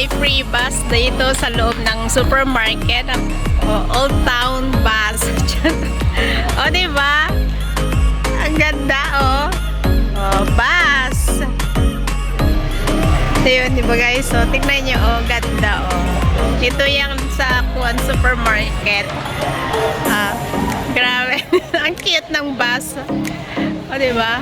may free bus dito sa loob ng supermarket. Old Town Bus. O, diba? Ang ganda, oh. Oh, bus. Ito yun, diba guys? So, tignan nyo, oh, ganda, oh. Ito yung sa Kuan Supermarket. Grabe. Ang cute ng bus. O, diba?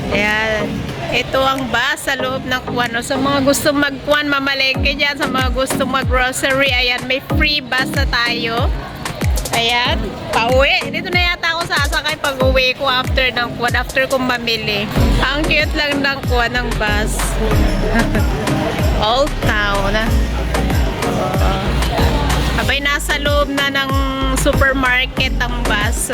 Ayan. Ito ang bus sa loob ng Kuan. Sa mga gusto mag-Kuan, mamalengke dyan. Sa mga gusto mag-grocery, ayan, may free bus na tayo. Ayan, pauwi. Dito na yata ako sasakay pag uwi ko after ng Kuan, after kong mamili. Ang cute lang ng Kuan ng bus. Old Town. Abay, nasa loob na ng supermarket ang bus.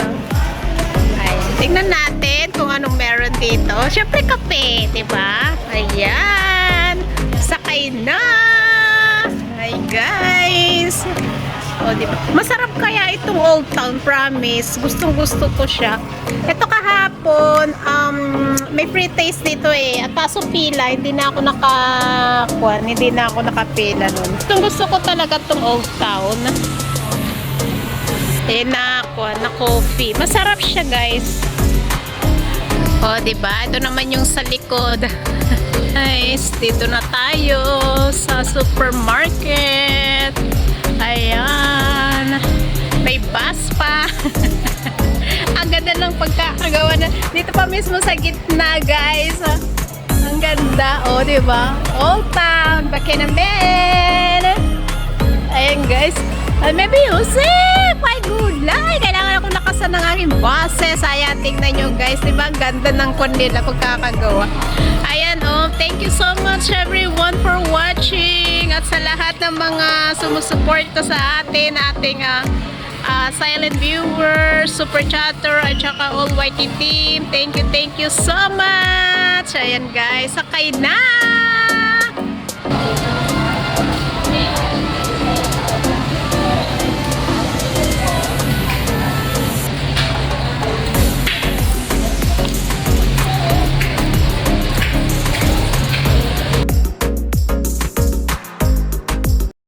Ay, tingnan natin kung anong meron dito. Siyempre, kape, diba? Ayan. Sakay na. Hi, guys. O, diba? Masarap kaya itong Old Town, promise. Gustong-gusto ko siya. Ito kahapon, may free taste dito eh. At kaso pila, hindi na ako nakapila nun. Gusto ko talaga itong Old Town. Na coffee. Masarap siya, guys. O, diba? Ito naman yung sa likod. Guys, dito na tayo sa supermarket. Ayan. May bus pa. Ang ganda ng pagkakagawa na. Dito pa mismo sa gitna, guys. Ang ganda. O, diba? Old Town. Bakinamen. Ayan, guys. Maybe Yusef! My good luck! Kailangan ako nakasan ng aking boses. Ayan, tingnan nyo, guys. Diba? Ang ganda ng kondila pagkakagawa. Ayan, oh. Thank you so much, everyone, for watching. At sa lahat ng mga sumusuporta sa atin, ating silent viewers, super chatter, at saka all YT team. Thank you so much. Ayan, guys. Sakay na!